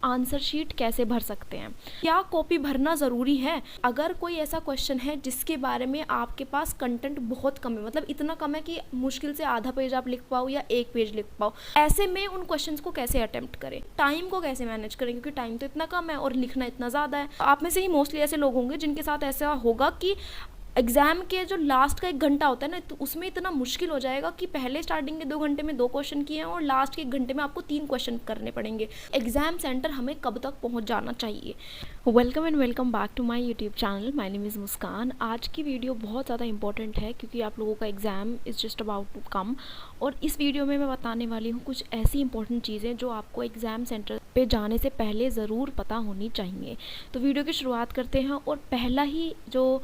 Answer sheet कैसे भर सकते हैं, क्या कॉपी भरना ज़रूरी है। अगर कोई ऐसा क्वेश्चन है जिसके बारे में आपके पास कंटेंट बहुत कम है, मतलब इतना कम है कि मुश्किल से आधा पेज आप लिख पाओ या एक पेज लिख पाओ, ऐसे में उन क्वेश्चंस को कैसे अटेम्प्ट करें, टाइम को कैसे मैनेज करें, क्योंकि टाइम तो इतना कम है और लिखना इतना ज़्यादा है। आप में से ही मोस्टली ऐसे लोग होंगे जिनके साथ ऐसा होगा कि एग्ज़ाम के जो लास्ट का 1 घंटा होता है ना, तो उसमें इतना मुश्किल हो जाएगा कि पहले स्टार्टिंग के 2 घंटे में 2 क्वेश्चन किए हैं और लास्ट के 1 घंटे में आपको 3 क्वेश्चन करने पड़ेंगे। एग्ज़ाम सेंटर हमें कब तक पहुंच जाना चाहिए। Welcome and welcome back to my YouTube channel. My name is Muskan. आज की वीडियो बहुत ज़्यादा इंपॉर्टेंट है क्योंकि आप लोगों का exam is just about to come, और इस वीडियो में मैं बताने वाली हूँ कुछ ऐसी इंपॉर्टेंट चीज़ें जो आपको एग्ज़ाम सेंटर पे जाने से पहले ज़रूर पता होनी चाहिए। तो वीडियो की शुरुआत करते हैं। और पहला ही जो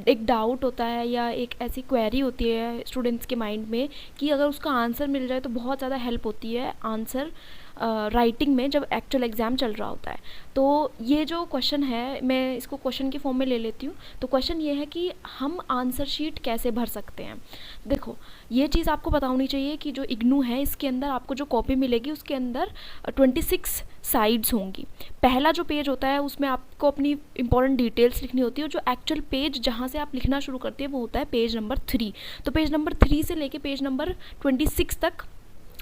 एक डाउट होता है या एक ऐसी क्वेरी होती है स्टूडेंट्स के माइंड में कि अगर उसका आंसर मिल जाए तो बहुत ज़्यादा हेल्प होती है आंसर राइटिंग में जब एक्चुअल एग्ज़ाम चल रहा होता है। तो ये जो क्वेश्चन है, मैं इसको क्वेश्चन की फॉर्म में ले लेती हूँ। तो क्वेश्चन ये है कि हम आंसर शीट कैसे भर सकते हैं। देखो, ये चीज़ आपको पता होनी चाहिए कि जो इग्नू है इसके अंदर आपको जो कॉपी मिलेगी उसके अंदर 26 साइड्स होंगी। पहला जो पेज होता है उसमें आपको अपनी इंपॉर्टेंट डिटेल्स लिखनी होती है, और जो एक्चुअल पेज जहाँ से आप लिखना शुरू करते हैं वो होता है पेज नंबर 3। तो पेज नंबर 3 से लेके पेज नंबर 26 तक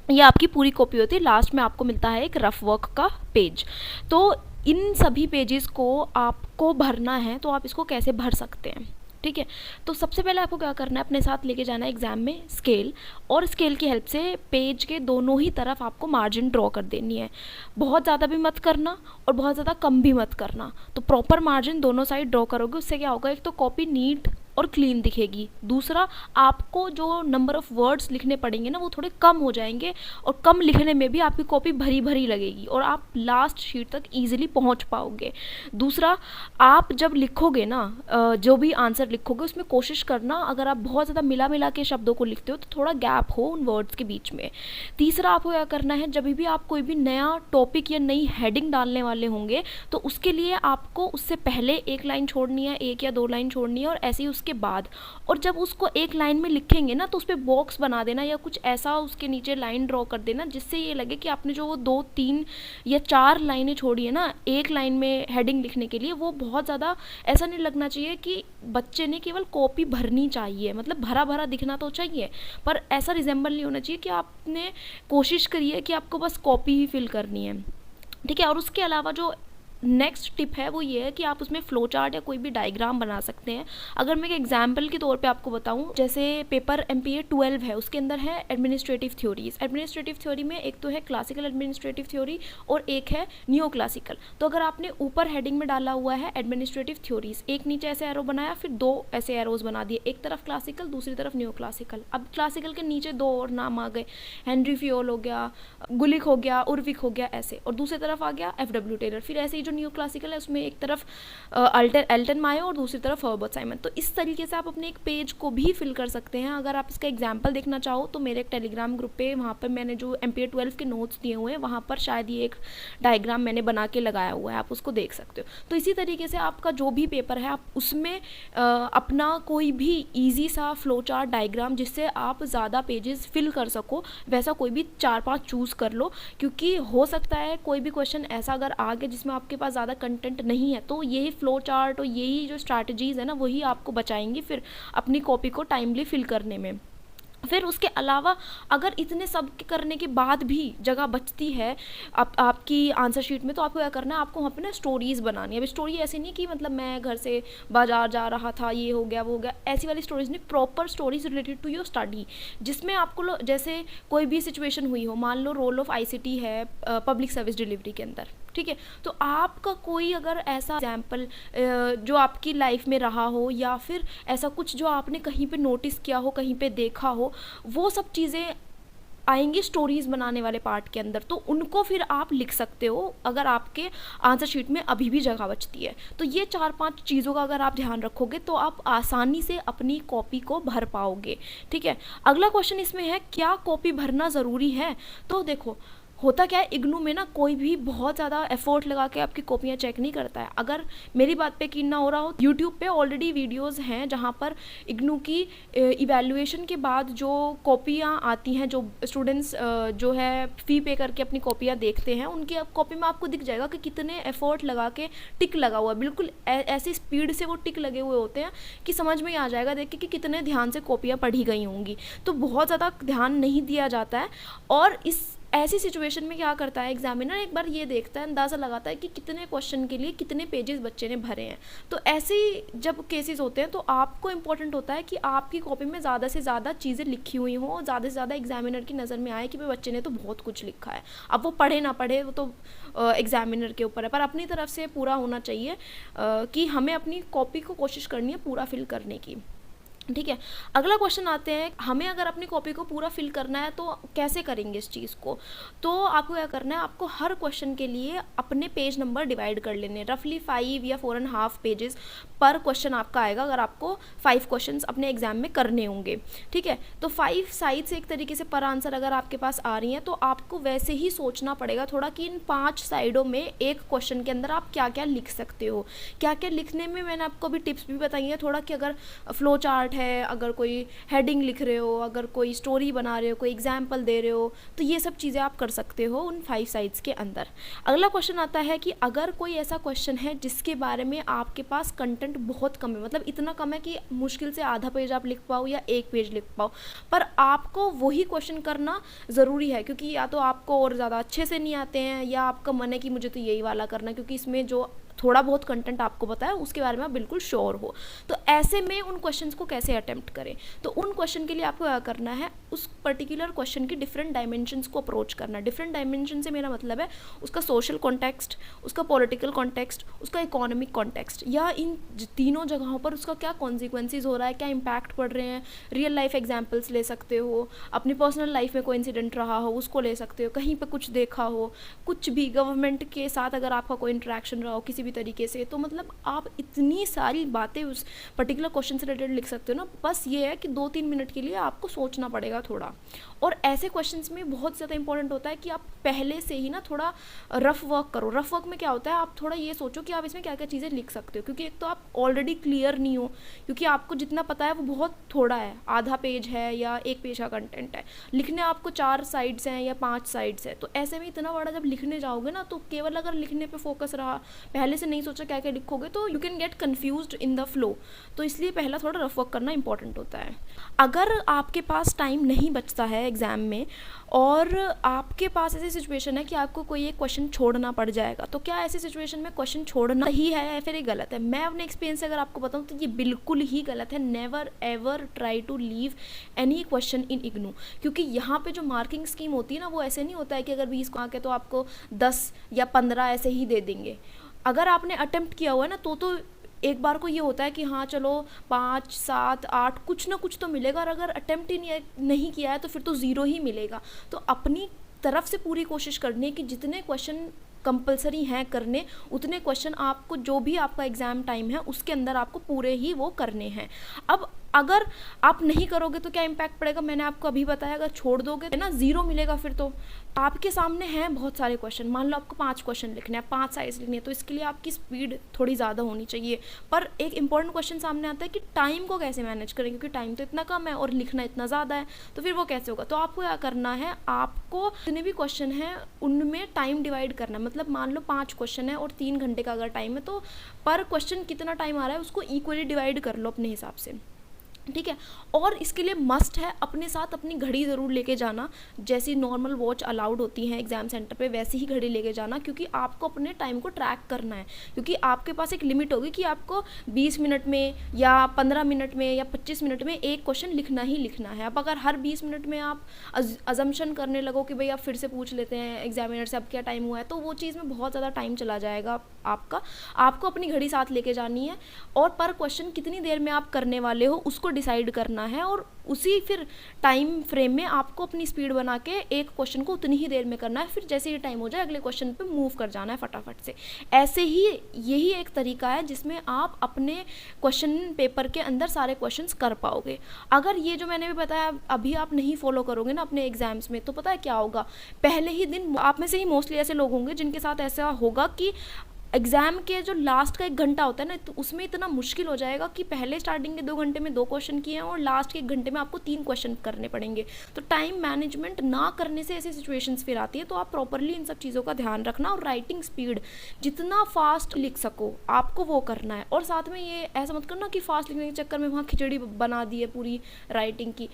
ये आपकी पूरी कॉपी होती है। लास्ट में आपको मिलता है एक रफ वर्क का पेज। तो इन सभी पेजेस को आपको भरना है, तो आप इसको कैसे भर सकते हैं, ठीक है। तो सबसे पहले आपको क्या करना है, अपने साथ लेके जाना है एग्जाम में स्केल, और स्केल की हेल्प से पेज के दोनों ही तरफ आपको मार्जिन ड्रॉ कर देनी है। बहुत ज़्यादा भी मत करना और बहुत ज़्यादा कम भी मत करना। तो प्रॉपर मार्जिन दोनों साइड ड्रॉ करोगे, उससे क्या होगा, एक तो कॉपी नीट और क्लीन दिखेगी, दूसरा आपको जो नंबर ऑफ़ वर्ड्स लिखने पड़ेंगे ना वो थोड़े कम हो जाएंगे, और कम लिखने में भी आपकी कॉपी भरी भरी लगेगी और आप लास्ट शीट तक ईजिली पहुंच पाओगे। दूसरा, आप जब लिखोगे ना, जो भी आंसर लिखोगे उसमें कोशिश करना, अगर आप बहुत ज़्यादा मिला मिला के शब्दों को लिखते हो तो थोड़ा गैप हो उन वर्ड्स के बीच में। तीसरा, आपको क्या करना है, जब भी आप कोई भी नया टॉपिक या नई हेडिंग डालने वाले होंगे तो उसके लिए आपको उससे पहले एक लाइन छोड़नी है, 1 या 2 लाइन छोड़नी है, और ऐसे ही के बाद। और जब उसको एक लाइन में लिखेंगे ना तो उस पर बॉक्स बना देना या कुछ ऐसा उसके नीचे लाइन ड्रॉ कर देना, जिससे ये लगे कि आपने जो वो 2, 3 या 4 लाइनें छोड़ी है ना एक लाइन में हेडिंग लिखने के लिए, वो बहुत ज़्यादा ऐसा नहीं लगना चाहिए कि बच्चे ने केवल कॉपी भरनी चाहिए, मतलब भरा भरा दिखना तो चाहिए, पर ऐसा रिजेंबल नहीं होना चाहिए कि आपने कोशिश करी है कि आपको बस कॉपी ही फिल करनी है, ठीक है। और उसके अलावा जो नेक्स्ट टिप है वो ये है कि आप उसमें फ्लो चार्ट या कोई भी डायग्राम बना सकते हैं। अगर मैं एक एग्जांपल के तौर पे आपको बताऊं, जैसे पेपर MPA 12 है, उसके अंदर है एडमिनिस्ट्रेटिव थ्योरीज। एडमिनिस्ट्रेटिव थ्योरी में एक तो है क्लासिकल एडमिनिस्ट्रेटिव थ्योरी और एक है न्यू क्लासिकल। तो अगर आपने ऊपर हेडिंग में डाला हुआ है एडमिनिस्ट्रेटिव थ्योरीज, एक नीचे ऐसे एरो बनाया, फिर 2 ऐसे एरोज बना दिए, एक तरफ क्लासिकल दूसरी तरफ न्यू क्लासिकल। अब क्लासिकल के नीचे 2 और नाम आ गए, हेनरी फियोल हो गया, गुलिक हो गया, उर्विक हो गया, ऐसे, और दूसरी तरफ आ गया FW टेलर। फिर ऐसे ही जो न्यू क्लासिकल है उसमें एक तरफ एल्टन मायो और दूसरी तरफ हर्बर्ट साइमन। तो इस तरीके से आप अपने एक पेज को भी फिल कर सकते हैं। अगर आप इसका एग्जांपल देखना चाहो तो मेरे एक टेलीग्राम ग्रुप पे, वहाँ पर मैंने जो MPA 12 के नोट्स दिए हुए हैं वहाँ पर शायद ये एक डायग्राम मैंने बना के लगाया हुआ है, आप उसको देख सकते हो। तो इसी तरीके से आपका जो भी पेपर है आप उसमें अपना कोई भी ईजी सा फ्लो चार्ट डायग्राम, जिससे आप ज़्यादा पेजेस फिल कर सको, वैसा कोई भी 4-5 चूज़ कर लो, क्योंकि हो सकता है कोई भी क्वेश्चन ऐसा अगर आ गया जिसमें आपके पास ज़्यादा कंटेंट नहीं है, तो यही फ्लो चार्ट और यही जो स्ट्रैटेजीज़ है ना वही आपको बचाएंगी फिर अपनी कॉपी को टाइमली फिल करने में। फिर उसके अलावा अगर इतने सब करने के बाद भी जगह बचती है आपकी आंसर शीट में, तो आपको क्या करना है, आपको वहाँ पे ना स्टोरीज़ बनानी है। अब स्टोरी ऐसी नहीं कि मतलब मैं घर से बाजार जा रहा था, ये हो गया वो हो गया, ऐसी वाली स्टोरीज़ नहीं, proper stories related to your study, जिसमें आपको जैसे कोई भी सिचुएशन हुई हो, मान लो रोल ऑफ ICT है पब्लिक सर्विस डिलीवरी के अंदर, ठीक है, तो आपका कोई अगर ऐसा एग्जाम्पल जो आपकी लाइफ में रहा हो, या फिर ऐसा कुछ जो आपने कहीं पे नोटिस किया हो, कहीं पे देखा हो, वो सब चीज़ें आएंगी स्टोरीज़ बनाने वाले पार्ट के अंदर, तो उनको फिर आप लिख सकते हो अगर आपके आंसर शीट में अभी भी जगह बचती है। तो ये 4-5 चीज़ों का अगर आप ध्यान रखोगे तो आप आसानी से अपनी कॉपी को भर पाओगे, ठीक है। अगला क्वेश्चन इसमें है, क्या कॉपी भरना ज़रूरी है। तो देखो, होता क्या है, इग्नू में ना कोई भी बहुत ज़्यादा एफर्ट लगा के आपकी कॉपियाँ चेक नहीं करता है। अगर मेरी बात पे यकीन ना हो रहा हो, यूट्यूब पे ऑलरेडी वीडियोस हैं जहाँ पर इग्नू की इवैल्यूएशन के बाद जो कॉपियाँ आती हैं, जो स्टूडेंट्स जो है फ़ी पे करके अपनी कॉपियाँ देखते हैं, उनकी कॉपी में आपको दिख जाएगा कि कितने एफर्ट लगा के टिक लगा हुआ है। बिल्कुल ऐसी स्पीड से वो टिक लगे हुए होते हैं कि समझ में आ जाएगा देख के कि कितने ध्यान से कॉपियाँ पढ़ी गई होंगी। तो बहुत ज़्यादा ध्यान नहीं दिया जाता है, और इस ऐसी सिचुएशन में क्या करता है एग्जामिनर, एक बार ये देखता है, अंदाज़ा लगाता है कि कितने क्वेश्चन के लिए कितने पेजेस बच्चे ने भरे हैं। तो ऐसे जब केसेस होते हैं तो आपको इम्पोर्टेंट होता है कि आपकी कॉपी में ज़्यादा से ज़्यादा चीज़ें लिखी हुई हों और ज़्यादा से ज़्यादा एग्जामिनर की नज़र में आए कि भाई बच्चे ने तो बहुत कुछ लिखा है। अब वो पढ़े ना पढ़े वो तो एग्जामिनर के ऊपर है, पर अपनी तरफ से पूरा होना चाहिए कि हमें अपनी कॉपी को कोशिश करनी है पूरा फिल करने की। ठीक है, अगला क्वेश्चन आते हैं, हमें अगर अपनी कॉपी को पूरा फिल करना है तो कैसे करेंगे इस चीज़ को। तो आपको क्या करना है, आपको हर क्वेश्चन के लिए अपने पेज नंबर डिवाइड कर लेने, रफली 5 या 4.5 पेजेस पर क्वेश्चन आपका आएगा अगर आपको 5 क्वेश्चंस अपने एग्जाम में करने होंगे। ठीक है, तो 5 साइड से एक तरीके से पर आंसर अगर आपके पास आ रही हैं तो आपको वैसे ही सोचना पड़ेगा थोड़ा कि इन 5 साइडों में एक क्वेश्चन के अंदर आप क्या क्या लिख सकते हो। क्या क्या लिखने में मैंने आपको अभी टिप्स भी बताई हैं थोड़ा, कि अगर फ्लो चार्ट है, अगर कोई हेडिंग लिख रहे हो, अगर कोई स्टोरी बना रहे हो, कोई एग्जाम्पल दे रहे हो, तो ये सब चीज़ें आप कर सकते हो उन 5 साइड्स के अंदर। अगला क्वेश्चन आता है कि अगर कोई ऐसा क्वेश्चन है जिसके बारे में आपके पास कंटेंट बहुत कम है, मतलब इतना कम है कि मुश्किल से आधा पेज आप लिख पाओ या 1 पेज लिख पाओ, पर आपको वही क्वेश्चन करना ज़रूरी है, क्योंकि या तो आपको और ज़्यादा अच्छे से नहीं आते हैं या आपका मन है कि मुझे तो यही वाला करना है, क्योंकि इसमें जो थोड़ा बहुत कंटेंट आपको पता है उसके बारे में आप बिल्कुल श्योर हो। तो ऐसे में उन क्वेश्चंस को कैसे अटेम्प्ट करें, तो उन क्वेश्चन के लिए आपको क्या करना है, उस पर्टिकुलर क्वेश्चन की डिफरेंट डायमेंशंस को अप्रोच करना। डिफरेंट डायमेंशन से मेरा मतलब है उसका सोशल कॉन्टेक्स्ट, उसका पॉलिटिकल कॉन्टेक्स्ट, उसका इकोनॉमिक कॉन्टेक्स्ट, या इन तीनों जगहों पर उसका क्या कॉन्सिक्वेंसेज हो रहा है, क्या इम्पैक्ट पड़ रहे हैं। रियल लाइफ एग्जाम्पल्स ले सकते हो, अपनी पर्सनल लाइफ में कोई इंसिडेंट रहा हो उसको ले सकते हो, कहीं पर कुछ देखा हो, कुछ भी गवर्नमेंट के साथ अगर आपका कोई इंटरेक्शन रहा हो किसी भी तरीके से, तो मतलब आप इतनी सारी बातें उस पर्टिकुलर क्वेश्चन से रिलेटेड लिख सकते हो ना। बस ये है कि 2-3 मिनट के लिए आपको सोचना पड़ेगा थोड़ा। और ऐसे क्वेश्चंस में बहुत ज़्यादा इंपॉर्टेंट होता है कि आप पहले से ही ना थोड़ा रफ वर्क करो। रफ वर्क में क्या होता है, आप थोड़ा ये सोचो कि आप इसमें क्या क्या चीज़ें लिख सकते हो, क्योंकि एक तो आप ऑलरेडी क्लियर नहीं हो, क्योंकि आपको जितना पता है वो बहुत थोड़ा है, आधा पेज है या 1 पेज का कंटेंट है, लिखने आपको 4 साइड्स हैं या 5 साइड्स है। तो ऐसे में इतना बड़ा जब लिखने जाओगे ना, तो केवल अगर लिखने पे फोकस रहा, पहले से नहीं सोचा क्या क्या लिखोगे, तो you can get confused in the flow. तो इसलिए पहला थोड़ा रफ वर्क करना इंपॉर्टेंट होता है। अगर आपके पास टाइम नहीं बचता है एग्ज़ाम में और आपके पास ऐसी सिचुएशन है कि आपको कोई एक क्वेश्चन छोड़ना पड़ जाएगा, तो क्या ऐसी सिचुएशन में क्वेश्चन छोड़ना सही है या फिर ये गलत है? मैं अपने एक्सपीरियंस से अगर आपको बताऊं तो ये बिल्कुल ही गलत है। Never ever try to leave any question in IGNOU, क्योंकि यहाँ पे जो मार्किंग स्कीम होती है ना, वो ऐसे नहीं होता है कि अगर 20 को आके तो आपको 10 या 15 ऐसे ही दे देंगे। अगर आपने अटेम्प्ट किया हुआ है ना, तो एक बार को ये होता है कि हाँ चलो 5, 7, 8 कुछ ना कुछ तो मिलेगा, और अगर अटेम्प्ट ही नहीं किया है तो फिर तो 0 ही मिलेगा। तो अपनी तरफ से पूरी कोशिश करनी है कि जितने क्वेश्चन कंपलसरी हैं करने, उतने क्वेश्चन आपको जो भी आपका एग्ज़ाम टाइम है उसके अंदर आपको पूरे ही वो करने हैं। अब अगर आप नहीं करोगे तो क्या इम्पैक्ट पड़ेगा, मैंने आपको अभी बताया। अगर छोड़ दोगे है ना, 0 मिलेगा। फिर तो आपके सामने हैं बहुत सारे क्वेश्चन, मान लो आपको 5 क्वेश्चन लिखने हैं, 5 साइज लिखनी है, तो इसके लिए आपकी स्पीड थोड़ी ज़्यादा होनी चाहिए। पर एक इंपॉर्टेंट क्वेश्चन सामने आता है कि टाइम को कैसे मैनेज करें, क्योंकि टाइम तो इतना कम है और लिखना इतना ज़्यादा है, तो फिर वो कैसे होगा। तो आपको क्या करना है, आपको जितने भी क्वेश्चन हैं उनमें टाइम डिवाइड करना है। मतलब मान लो 5 क्वेश्चन है और 3 घंटे का अगर टाइम है, तो पर क्वेश्चन कितना टाइम आ रहा है उसको इक्वली डिवाइड कर लो अपने हिसाब से। ठीक है, और इसके लिए मस्ट है अपने साथ अपनी घड़ी ज़रूर लेके जाना। जैसी नॉर्मल वॉच अलाउड होती है एग्ज़ाम सेंटर पे, वैसी ही घड़ी लेके जाना, क्योंकि आपको अपने टाइम को ट्रैक करना है। क्योंकि आपके पास एक लिमिट होगी कि आपको 20 मिनट में या 15 मिनट में या 25 मिनट में एक क्वेश्चन लिखना ही लिखना है। अब अगर हर 20 मिनट में आप अजम्पशन करने लगो कि भाई आप फिर से पूछ लेते हैं एग्जामिनर से अब क्या टाइम हुआ है, तो वो चीज़ में बहुत ज़्यादा टाइम चला जाएगा आपका। आपको अपनी घड़ी साथ लेके जानी है और पर क्वेश्चन कितनी देर में आप करने वाले हो उसको डिसाइड करना है और उसी फिर टाइम फ्रेम में आपको अपनी स्पीड बना के एक क्वेश्चन को उतनी ही देर में करना है, फिर जैसे ही टाइम हो जाए अगले क्वेश्चन पे मूव कर जाना है फटाफट से। ऐसे ही यही एक तरीका है जिसमें आप अपने क्वेश्चन पेपर के अंदर सारे क्वेश्चंस कर पाओगे। अगर ये जो मैंने भी बताया अभी आप नहीं फॉलो करोगे ना अपने एग्जाम्स में, तो पता है क्या होगा, पहले ही दिन आप में से ही मोस्टली ऐसे लोग होंगे जिनके साथ ऐसा होगा कि एग्ज़ाम के जो लास्ट का 1 घंटा होता है ना, तो उसमें इतना मुश्किल हो जाएगा कि पहले स्टार्टिंग के 2 घंटे में 2 क्वेश्चन किए हैं और लास्ट के 1 घंटे में आपको 3 क्वेश्चन करने पड़ेंगे। तो टाइम मैनेजमेंट ना करने से ऐसी सिचुएशंस फिर आती है। तो आप प्रॉपरली इन सब चीज़ों का ध्यान रखना और राइटिंग स्पीड जितना फास्ट लिख सको आपको वो करना है। और साथ में ये ऐसा मत करना कि फास्ट लिखने के चक्कर में वहाँ खिचड़ी बना दी है पूरी राइटिंग की।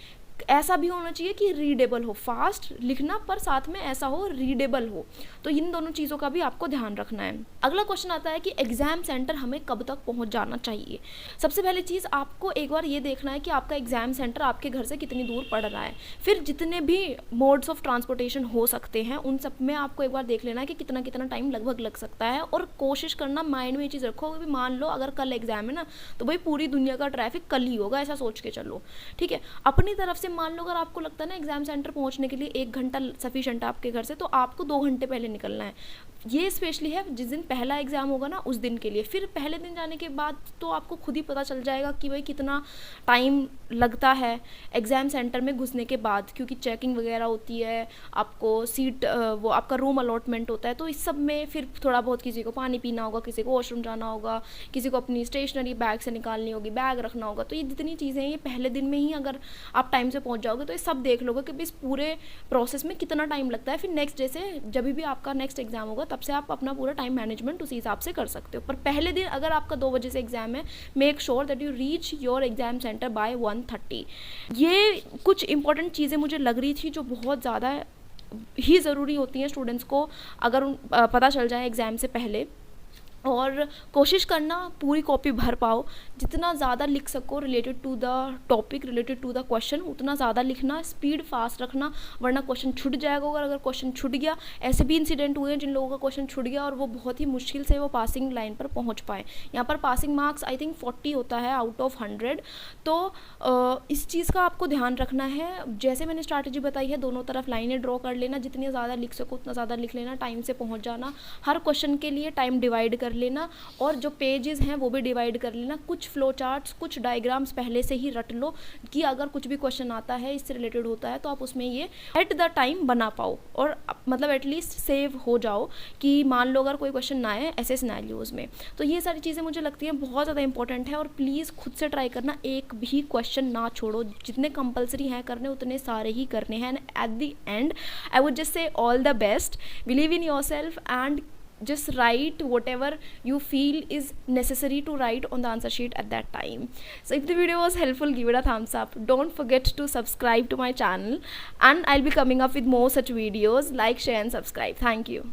ऐसा भी होना चाहिए कि रीडेबल हो, फास्ट लिखना पर साथ में ऐसा हो रीडेबल हो। तो इन दोनों चीज़ों का भी आपको ध्यान रखना है। अगला क्वेश्चन आता है कि एग्ज़ाम सेंटर हमें कब तक पहुंच जाना चाहिए। सबसे पहली चीज़ आपको एक बार ये देखना है कि आपका एग्ज़ाम सेंटर आपके घर से कितनी दूर पड़ रहा है। फिर जितने भी मोड्स ऑफ ट्रांसपोर्टेशन हो सकते हैं उन सब में आपको एक बार देख लेना है कि कितना कितना टाइम लगभग लग सकता है। और कोशिश करना, माइंड में ये चीज़ रखो कि मान लो अगर कल एग्ज़ाम है ना, तो भाई पूरी दुनिया का ट्रैफिक कल ही होगा, ऐसा सोच के चलो, ठीक है। अपनी तरफ से मान लो अगर आपको लगता है ना एग्जाम सेंटर पहुंचने के लिए 1 घंटा सफिशिएंट है आपके घर से, तो आपको 2 घंटे पहले निकलना है। ये स्पेशली है जिस दिन पहला एग्ज़ाम होगा ना उस दिन के लिए। फिर पहले दिन जाने के बाद तो आपको खुद ही पता चल जाएगा कि भाई कितना टाइम लगता है एग्ज़ाम सेंटर में घुसने के बाद, क्योंकि चेकिंग वगैरह होती है, आपको सीट वो आपका रूम अलॉटमेंट होता है। तो इस सब में फिर थोड़ा बहुत किसी को पानी पीना होगा, किसी को वॉशरूम जाना होगा, किसी को अपनी स्टेशनरी बैग से निकालनी होगी, बैग रखना होगा। तो ये जितनी चीज़ें हैं ये पहले दिन में ही अगर आप टाइम से पहुँच जाओगे तो ये सब देख लोगे कि इस पूरे प्रोसेस में कितना टाइम लगता है। फिर नेक्स्ट डे से जब भी आपका नेक्स्ट एग्ज़ाम होगा तब से आप अपना पूरा टाइम मैनेजमेंट उसी हिसाब से कर सकते हो। पर पहले दिन अगर आपका 2 बजे से एग्ज़ाम है, make sure that you reach your exam centre by 1:30। ये कुछ इंपॉर्टेंट चीज़ें मुझे लग रही थी जो बहुत ज़्यादा ही ज़रूरी होती हैं स्टूडेंट्स को अगर पता चल जाए एग्ज़ाम से पहले। और कोशिश करना पूरी कॉपी भर पाओ, जितना ज़्यादा लिख सको related to the topic, related to the question उतना ज़्यादा लिखना, स्पीड फास्ट रखना, वरना क्वेश्चन छूट जाएगा। अगर क्वेश्चन छूट गया, ऐसे भी इंसिडेंट हुए हैं जिन लोगों का क्वेश्चन छूट गया और वो बहुत ही मुश्किल से वो पासिंग लाइन पर पहुंच पाए। यहाँ पर पासिंग मार्क्स आई थिंक 40 होता है आउट ऑफ 100। तो इस चीज़ का आपको ध्यान रखना है। जैसे मैंने स्ट्रैटेजी बताई है, दोनों तरफ लाइनें ड्रॉ कर लेना, जितनी ज़्यादा लिख सको उतना ज़्यादा लिख लेना, टाइम से पहुँच जाना, हर क्वेश्चन के लिए टाइम डिवाइड कर लेना और जो पेजेस हैं वो भी डिवाइड कर लेना। कुछ फ्लो चार्ट्स, कुछ डायग्राम्स पहले से ही रट लो कि अगर कुछ भी क्वेश्चन आता है इससे रिलेटेड होता है तो आप उसमें ये एट द टाइम बना पाओ और मतलब एटलीस्ट सेव हो जाओ कि मान लो अगर कोई क्वेश्चन ना आए ऐसे सिनेरियोज में। तो ये सारी चीज़ें मुझे लगती हैं बहुत ज़्यादा इंपॉर्टेंट है और प्लीज़ खुद से ट्राई करना, एक भी क्वेश्चन ना छोड़ो। जितने कंपलसरी हैं करने उतने सारे ही करने हैं। At the and I would just say all the best, believe in your self and just write whatever you feel is necessary to write on the answer sheet at that time. So if the video was helpful, give it a thumbs up. Don't forget to subscribe to my channel and I'll be coming up with more such videos. Like, share and subscribe. Thank you.